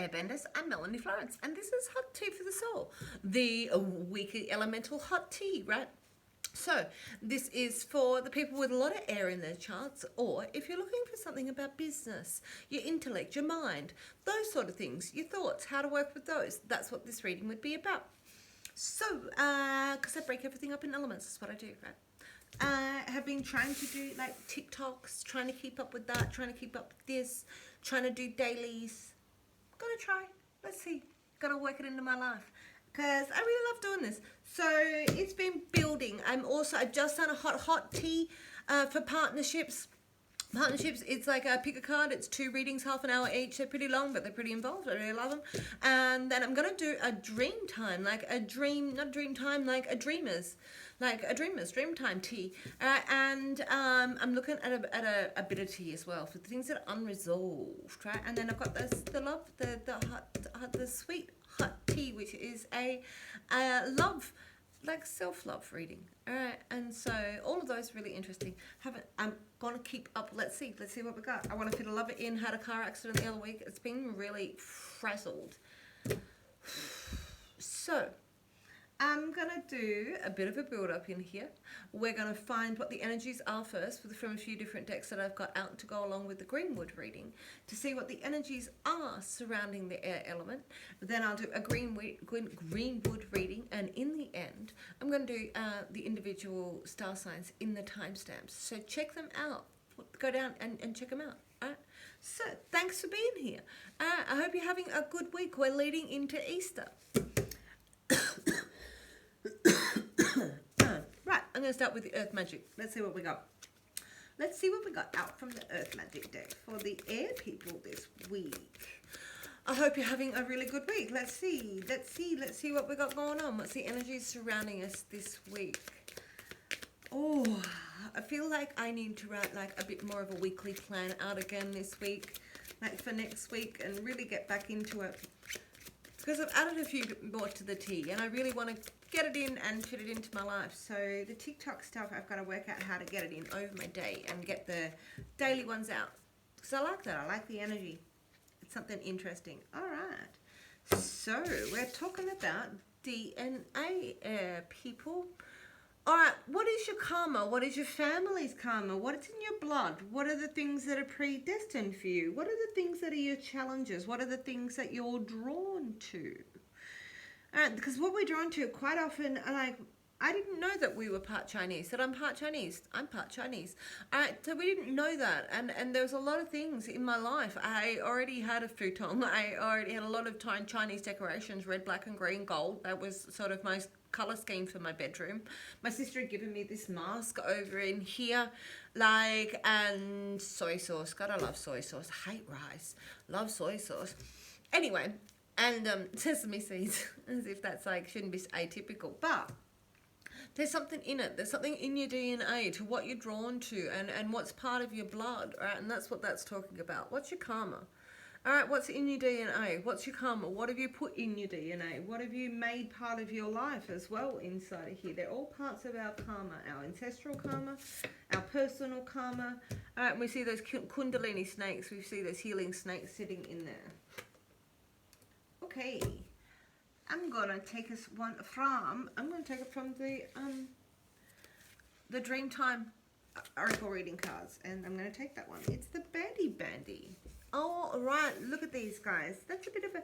Airbenders. I'm Melanie Florence, and this is Hot Tea for the Soul, the weekly elemental hot tea, right? So this is for the people with a lot of air in their charts, or if you're looking for something about business, your intellect, your mind, those sort of things, your thoughts, how to work with those. That's what this reading would be about. So, because I break everything up in elements, that's what I do, right? I have been trying to do like TikToks, trying to keep up with that, trying to keep up with this, trying to do dailies. Gonna try. Let's see. Gotta work it into my life because I really love doing this. So it's been building. I've just done a hot tea for partnerships. It's like pick a card. It's 2 readings, half an hour each. They're pretty long, but they're pretty involved. I really love them. And then I'm gonna do a dream time, like a dream, not a dream time, like a dreamer's dream time tea. And I'm looking at a bit of tea as well for the things that are unresolved, right? And then I've got the sweet hot tea, which is a love, like self-love reading. All right, and so all of those really interesting. I'm gonna keep up. Let's see what we got. I want to fit a lover in. Had a car accident the other week. It's been really frazzled. So I'm gonna do a bit of a build up in here. We're gonna find what the energies are first from a few different decks that I've got out to go along with the Greenwood reading to see what the energies are surrounding the air element. Then I'll do a Greenwood reading, and in the end, I'm gonna do the individual star signs in the timestamps. So check them out. Go down and check them out. All right. So thanks for being here. I hope you're having a good week. We're leading into Easter. Right, I'm going to start with the Earth Magic. Let's see what we got. Let's see what we got out from the Earth Magic deck for the air people this week. I hope you're having a really good week. Let's see what we got going on. What's the energy surrounding us this week? Oh, I feel like I need to write like a bit more of a weekly plan out again this week, like for next week, and really get back into it. Because I've added a few more to the tea, and I really want to get it in and fit it into my life. So the TikTok stuff, I've got to work out how to get it in over my day and get the daily ones out. Because I like that. I like the energy. It's something interesting. All right. So we're talking about DNA, people. All right, what is your karma? What is your family's karma? What's in your blood? What are the things that are predestined for you? What are the things that are your challenges? What are the things that you're drawn to? All right, because what we're drawn to quite often, like, I didn't know that we were part Chinese, that I'm part Chinese. I'm part Chinese. All right, so we didn't know that. And there was a lot of things in my life. I already had a futon. I already had a lot of Chinese decorations, red, black, and green, gold. That was sort of my color scheme for my bedroom. My sister had given me this mask over in here, like, and soy sauce. God, I love soy sauce. I hate rice. Love soy sauce. Anyway, and sesame seeds, as if that's like shouldn't be atypical, but there's something in it. There's something in your DNA to what you're drawn to and what's part of your blood, right? And that's what that's talking about. What's your karma? All right, what's in your DNA? What's your karma? What have you put in your DNA? What have you made part of your life as well inside of here? They're all parts of our karma, our ancestral karma, our personal karma. All right, and we see those kundalini snakes. We see those healing snakes sitting in there. Okay, I'm going to take us one from, I'm going to take it from the Dreamtime Oracle reading cards, and I'm going to take that one. It's the Bandy. All right, look at these guys. That's a bit of a...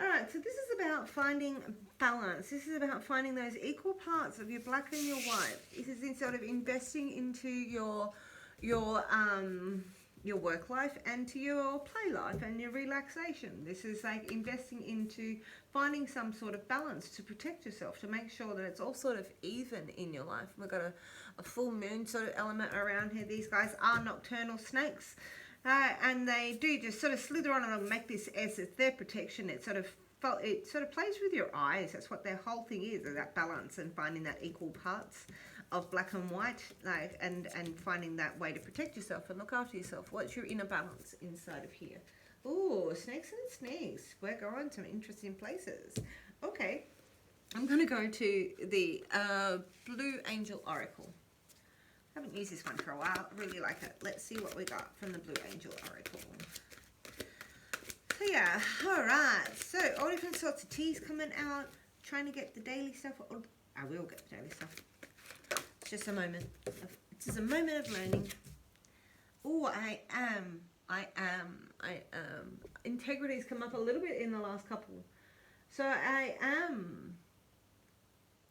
All right, so this is about finding balance. This is about finding those equal parts of your black and your white. This is in sort of investing into your work life and to your play life and your relaxation. This is like investing into finding some sort of balance to protect yourself, to make sure that it's all sort of even in your life. We've got a full moon sort of element around here. These guys are nocturnal snakes. And they do just sort of slither on and make this as it's their protection. It sort of plays with your eyes. That's what their whole thing is that balance and finding that equal parts of black and white, like and finding that way to protect yourself and look after yourself. What's your inner balance inside of here? Ooh, snakes and snakes. We're going to interesting places. Okay, I'm going to go to the Blue Angel Oracle. I haven't used this one for a while. I really like it. Let's see what we got from the Blue Angel Oracle. So yeah, alright. So all different sorts of teas coming out. Trying to get the daily stuff. I will get the daily stuff. It's just a moment. It's just a moment of learning. Oh, I am. Integrity's come up a little bit in the last couple. So I am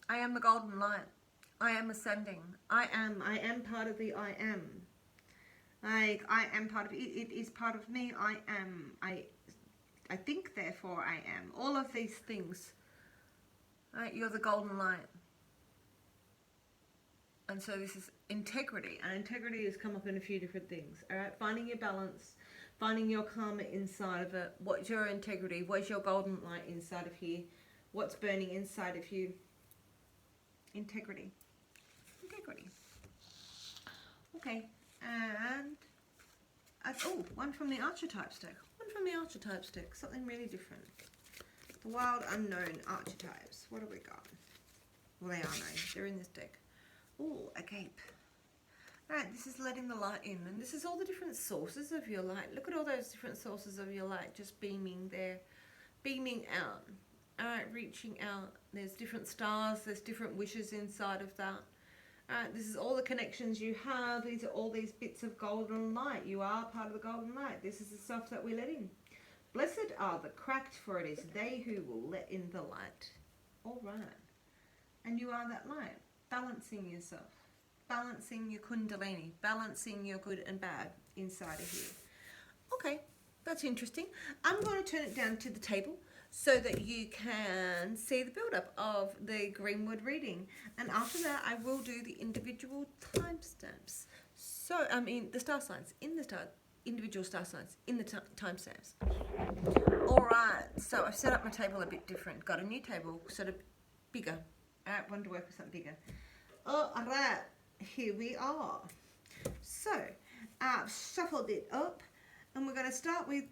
the golden light. I am ascending. I am part of the I am. I am part of it. It is part of me. I am. I think, therefore I am. All of these things. Right? You're the golden light. And so this is integrity. And integrity has come up in a few different things. All right, finding your balance, finding your karma inside of it. What's your integrity? What's your golden light inside of here? What's burning inside of you? Integrity. Integrity. Okay. And oh, one from the archetypes deck. One from the archetypes deck. Something really different. The wild unknown archetypes. What have we got? Well, they are known. They're in this deck. Oh, agape. Alright, this is letting the light in. And this is all the different sources of your light. Look at all those different sources of your light just beaming there. Beaming out. Alright, reaching out. There's different stars. There's different wishes inside of that. Alright, this is all the connections you have. These are all these bits of golden light. You are part of the golden light. This is the stuff that we let in. Blessed are the cracked, for it is they who will let in the light. Alright. And you are that light. Balancing yourself, balancing your kundalini, balancing your good and bad inside of you. Okay, that's interesting. I'm going to turn it down to the table so that you can see the build-up of the Greenwood reading. And after that, I will do the individual timestamps. So, I mean, the star signs in the individual star signs in the timestamps. All right, so I've set up my table a bit different. Got a new table, sort of bigger. I want to work with something bigger. All right, here we are. So, I've shuffled it up, and we're going to start with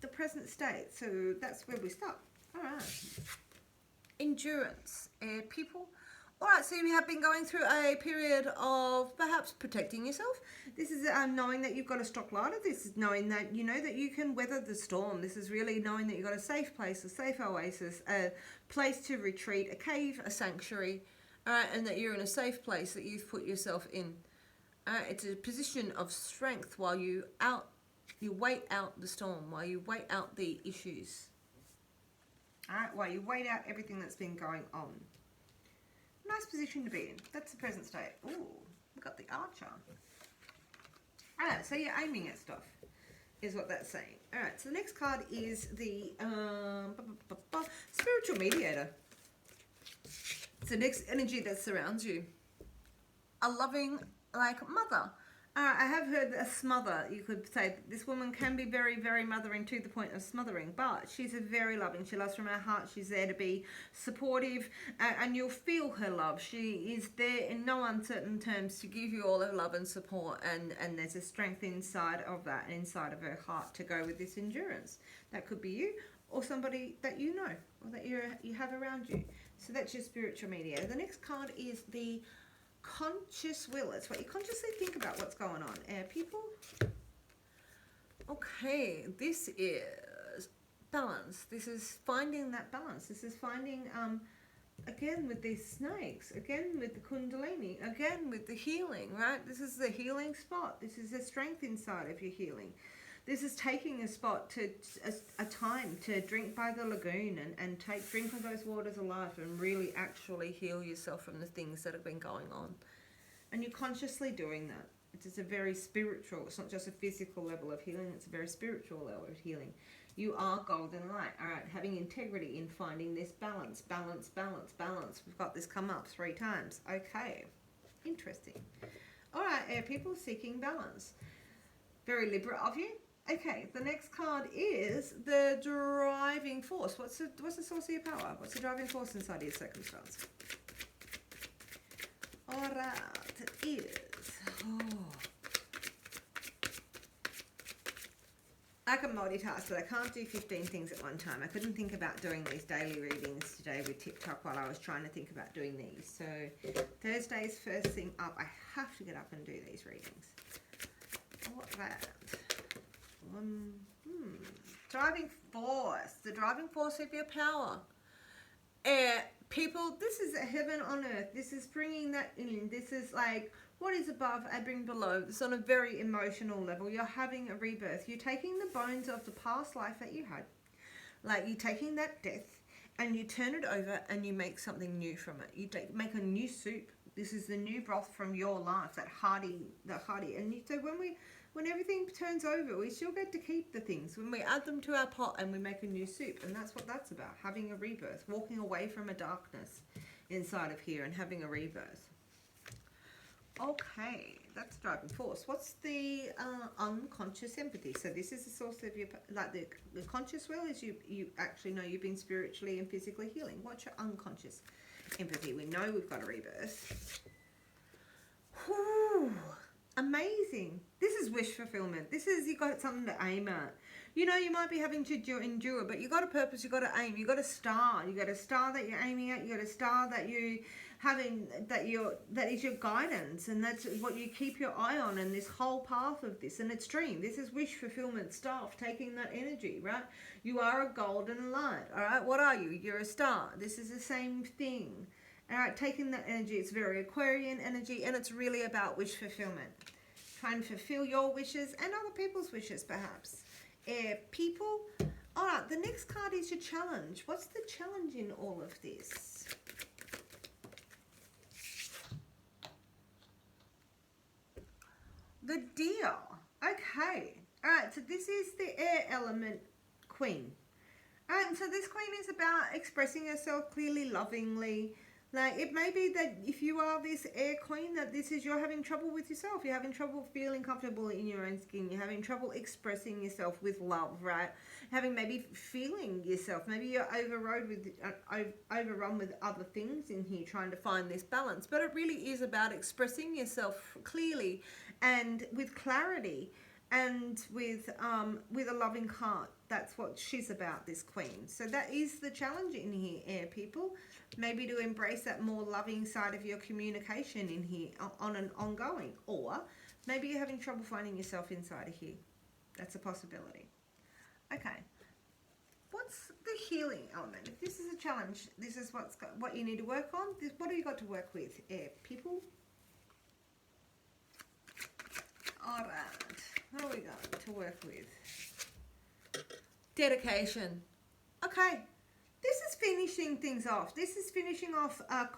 the present state. So, that's where we start. All right. Endurance, people. All right, so you have been going through a period of perhaps protecting yourself. This is knowing that you've got a stock larder. This is knowing that you know that you can weather the storm. This is really knowing that you've got a safe place, a safe oasis, a place to retreat, a cave, a sanctuary, and that you're in a safe place that you've put yourself in. It's a position of strength while you wait out the storm, while you wait out the issues. All right, while you wait out everything that's been going on. Nice position to be in. That's the present state. Ooh, we've got the Archer. Alright, so you're aiming at stuff, is what that's saying. Alright, so the next card is the Spiritual Mediator. It's the next energy that surrounds you. A loving, like, mother. I have heard a smother. You could say this woman can be very, very mothering to the point of smothering, but she's a very loving. She loves from her heart. She's there to be supportive, and you'll feel her love. She is there in no uncertain terms to give you all her love and support, and there's a strength inside of that, and inside of her heart to go with this endurance. That could be you or somebody that you know or that you have around you. So that's your spiritual mediator. The next card is the conscious will. It's what you consciously think about what's going on. People. Okay, this is balance. This is finding that balance. This is finding, again with these snakes, again with the kundalini, again with the healing, right? This is the healing spot. This is the strength inside of your healing. This is taking a spot to a time to drink by the lagoon and drink of those waters of life and really actually heal yourself from the things that have been going on. And you're consciously doing that. It's a very spiritual, it's not just a physical level of healing, it's a very spiritual level of healing. You are golden light. All right, having integrity in finding this balance, balance, balance, balance. We've got this come up 3 times. Okay, interesting. All right, air people seeking balance. Very Libra of you. Okay, the next card is the driving force. What's the source of your power? What's the driving force inside of your circumstance? Alright, it is. I can multitask, but I can't do 15 things at one time. I couldn't think about doing these daily readings today with TikTok while I was trying to think about doing these. So Thursday's first thing up. I have to get up and do these readings. Alright. Driving force, the driving force of your power. Air people, this is heaven on earth. This is bringing that in. This is like what is above, I bring below. It's on a very emotional level. You're having a rebirth. You're taking the bones of the past life that you had, like you're taking that death, and you turn it over and you make something new from it. You make a new soup. This is the new broth from your life, that hearty. And so when everything turns over, we still get to keep the things. When we add them to our pot and we make a new soup, and that's what that's about, having a rebirth, walking away from a darkness inside of here and having a rebirth. Okay, that's driving force. What's the unconscious empathy? So this is the source of your, like the conscious well is you actually know you've been spiritually and physically healing. What's your unconscious empathy? We know we've got a rebirth. Whew. Amazing. This is wish fulfillment. This is, you got something to aim at. You know, you might be having to endure, but you got a purpose, you got to aim, you got a star. You got a star that you're aiming at, you got a star that you having, that is your guidance, and that's what you keep your eye on, and this whole path of this, and it's dream. This is wish fulfillment stuff, taking that energy, right? You are a golden light, all right? What are you? You're a star. This is the same thing. All right, taking that energy, it's very Aquarian energy, and it's really about wish fulfillment. Trying to fulfill your wishes and other people's wishes, perhaps. Air people. All right, the next card is your challenge. What's the challenge in all of this? The deer. Okay. All right, so this is the air element queen. All right, so this queen is about expressing herself clearly, lovingly. Like, it may be that if you are this air queen, that this is, you're having trouble with yourself. You're having trouble feeling comfortable in your own skin. You're having trouble expressing yourself with love, right? Having maybe feeling yourself. Maybe you're overrun with other things in here, trying to find this balance. But it really is about expressing yourself clearly and with clarity and with a loving heart. That's what she's about, this queen. So that is the challenge in here, air people. Maybe to embrace that more loving side of your communication in here on an ongoing. Or maybe you're having trouble finding yourself inside of here. That's a possibility. Okay. What's the healing element? If this is a challenge, this is what you need to work on. What have you got to work with, air people? All right. What have we got to work with? Dedication. Okay. This is finishing things off. This is finishing off a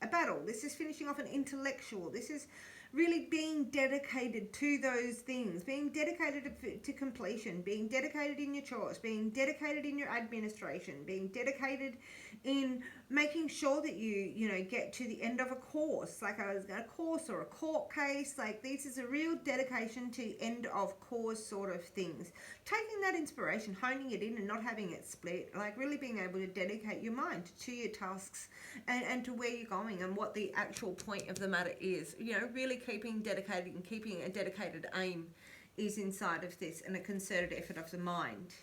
battle. This is finishing off an intellectual. This is really being dedicated to those things, being dedicated to completion, being dedicated in your chores, being dedicated in your administration, being dedicated in making sure that you know, get to the end of a course, like a course or a court case. Like, this is a real dedication to end of course sort of things. Taking that inspiration, honing it in and not having it split, like really being able to dedicate your mind to your tasks and to where you're going and what the actual point of the matter is. You know, really keeping dedicated and keeping a dedicated aim is inside of this, and a concerted effort of the mind.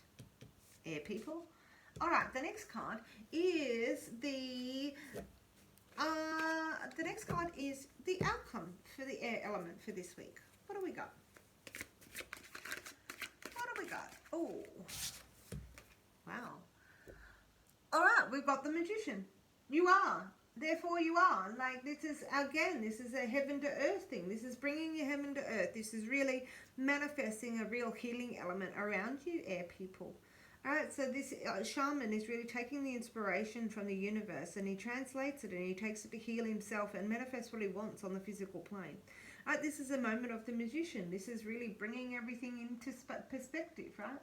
Air people. All right, the next card is the outcome for the air element for this week. What do we got? What do we got? Oh, wow. All right, we've got the magician. You are. Therefore you are. Like, this is, again, this is a heaven to earth thing. This is bringing your heaven to earth. This is really manifesting a real healing element around you, air people. All right, so this shaman is really taking the inspiration from the universe, and he translates it, and he takes it to heal himself and manifest what he wants on the physical plane. All right, this is a moment of the magician. This is really bringing everything into perspective, right?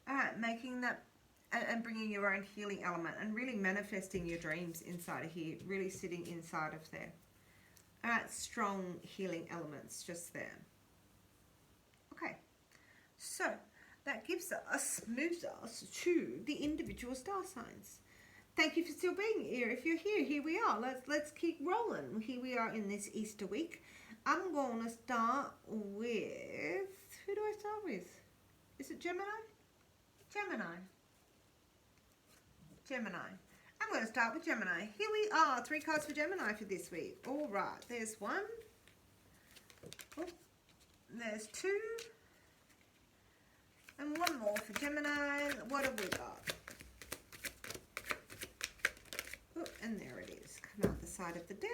All right, making that and bringing your own healing element and really manifesting your dreams inside of here, really sitting inside of there. All right, strong healing elements just there. Okay, so that moves us to the individual star signs. Thank you for still being here. If you're here, here we are. Let's keep rolling. Here we are in this Easter week. I'm going to start with, who do I start with? Is it Gemini? Gemini. I'm going to start with Gemini. Here we are, 3 cards for Gemini for this week. All right, there's 1. Oh, there's 2. And one more for Gemini. What have we got? Oh, and there it is. Come out the side of the deck.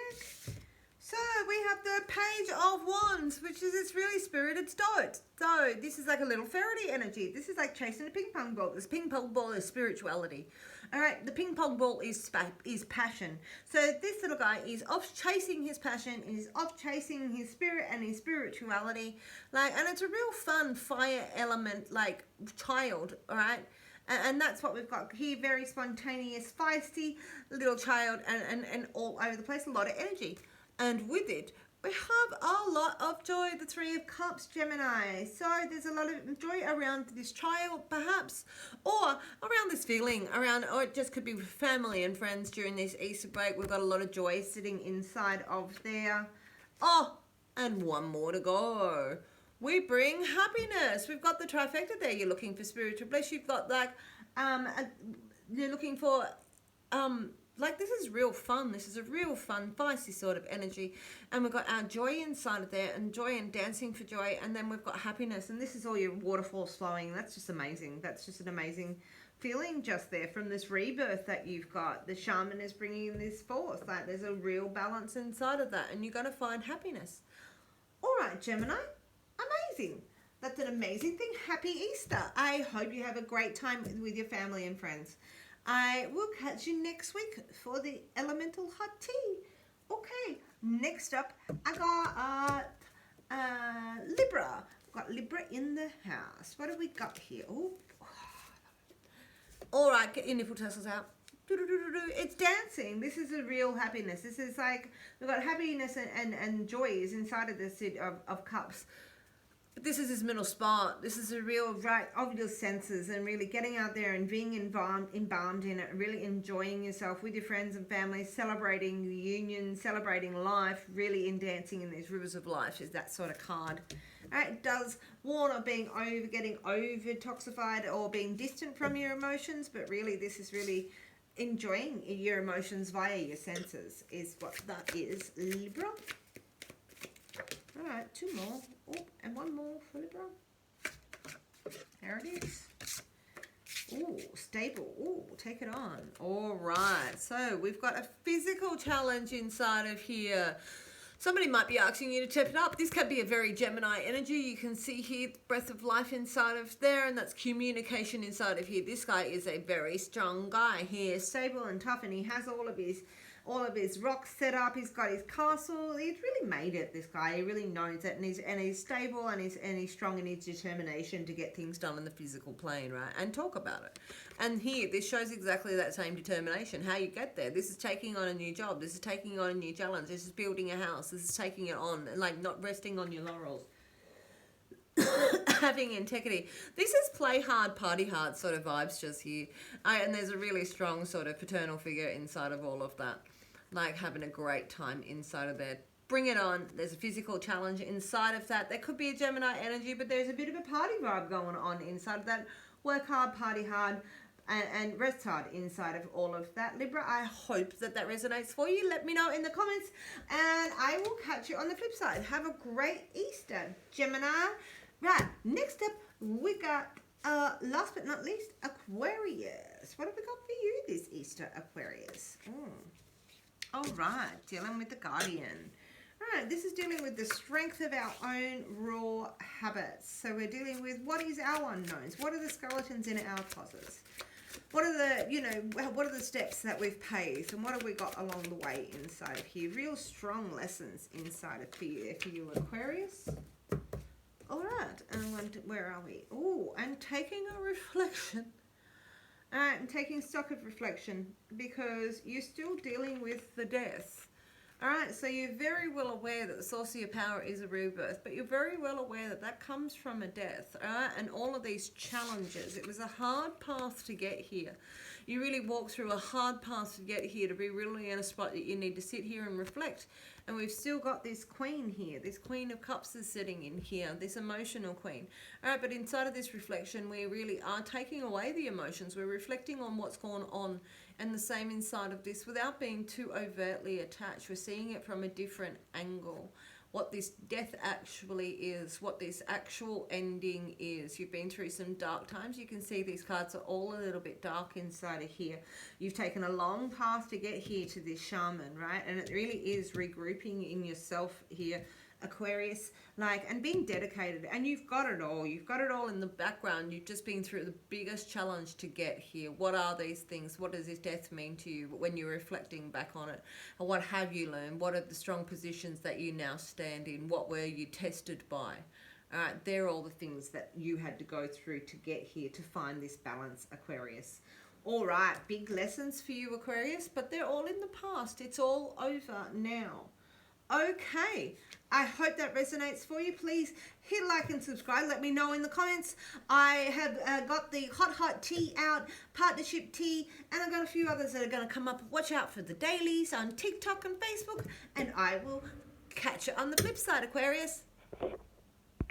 So we have the Page of Wands, which is this really spirited stoat. So this is like a little fairy energy. This is like chasing a ping pong ball. This ping pong ball is spirituality. All right, the ping pong ball is passion. So this little guy is off chasing his passion, is off chasing his spirit and his spirituality. Like, and it's a real fun fire element, like child, all right? And that's what we've got here, very spontaneous, feisty little child and all over the place, a lot of energy. And with it, we have a lot of joy, the Three of Cups, Gemini. So there's a lot of joy around this child, perhaps, or around this feeling, or it just could be with family and friends during this Easter break. We've got a lot of joy sitting inside of there. Oh, and one more to go. We bring happiness. We've got the trifecta there. You're looking for spiritual bliss. You've got like, you're looking for, like this is real fun. This is a real fun, feisty sort of energy. And we've got our joy inside of there, and joy and dancing for joy. And then we've got happiness. And this is all your waterfalls flowing. That's just amazing. That's just an amazing feeling just there from this rebirth that you've got. The shaman is bringing this forth. Like there's a real balance inside of that. And you're going to find happiness. All right, Gemini. Amazing. That's an amazing thing. Happy Easter. I hope you have a great time with your family and friends. I will catch you next week for the elemental hot tea. Okay, next up, I got Libra. I've got Libra in the house. What have we got here? Oh, all right, get your nipple tassels out. It's dancing. This is a real happiness. This is like, we've got happiness and joy is inside of the Set of Cups. But this is his middle spot. This is a real right of your senses and really getting out there and being embalmed in it, really enjoying yourself with your friends and family, celebrating the union, celebrating life, really in dancing in these rivers of life is that sort of card. It does warn of getting over toxified or being distant from your emotions, but really this is really enjoying your emotions via your senses is what that is, Libra. All right, two more. Oh, and one more for Libra. There it is. Oh, stable. Oh, take it on. All right. So we've got a physical challenge inside of here. Somebody might be asking you to step it up. This could be a very Gemini energy. You can see here the breath of life inside of there, and that's communication inside of here. This guy is a very strong guy here, stable and tough, and he has all of his rocks set up. He's got his castle. He's really made it, this guy. He really knows it, and he's stable and he's strong in his determination to get things done in the physical plane, right? And talk about it. And here, this shows exactly that same determination, how you get there. This is taking on a new job. This is taking on a new challenge. This is building a house. This is taking it on, and like not resting on your laurels. Having integrity. This is play hard, party hard sort of vibes just here. And there's a really strong sort of paternal figure inside of all of that. Like having a great time inside of there. Bring it on. There's a physical challenge inside of that. There could be a Gemini energy, but there's a bit of a party vibe going on inside of that. Work hard, party hard, and rest hard inside of all of that. Libra, I hope that resonates for you. Let me know in the comments, and I will catch you on the flip side. Have a great Easter, Gemini. Right, next up, we got, last but not least, Aquarius. What have we got for you this Easter, Aquarius? All right, dealing with the Guardian. All right, this is dealing with the strength of our own raw habits. So we're dealing with what is our unknowns? What are the skeletons in our closets? What are the steps that we've paved, and what have we got along the way inside of here? Real strong lessons inside of here for you, Aquarius. All right, and where are we? Oh, and taking a reflection. All right, and taking stock of reflection because you're still dealing with the death. All right, so you're very well aware that the source of your power is a rebirth, but you're very well aware that that comes from a death, all right? And all of these challenges, it was a hard path to get here. You really walked through a hard path to get here to be really in a spot that you need to sit here and reflect. And we've still got this queen here. This Queen of Cups is sitting in here, this emotional queen. All right, but inside of this reflection, we really are taking away the emotions. We're reflecting on what's gone on, and the same inside of this without being too overtly attached. We're seeing it from a different angle. what this death actually is, what this actual ending is. You've been through some dark times. You can see these cards are all a little bit dark inside of here. You've taken a long path to get here to this shaman, right? And it really is regrouping in yourself here, Aquarius, and being dedicated. And you've got it all. You've got it all in the background. You've just been through the biggest challenge to get here. What are these things? What does this death mean to you when you're reflecting back on it? And what have you learned? What are the strong positions that you now stand in? What were you tested by? All right, they're all the things that you had to go through to get here, to find this balance, Aquarius. All right, big lessons for you, Aquarius, but they're all in the past. It's all over now. Okay, I hope that resonates for you. Please hit like and subscribe. Let me know in the comments. I have got the hot tea out, partnership tea, and I've got a few others that are going to come up. Watch out for the dailies on TikTok and Facebook, and I will catch you on the flip side, Aquarius.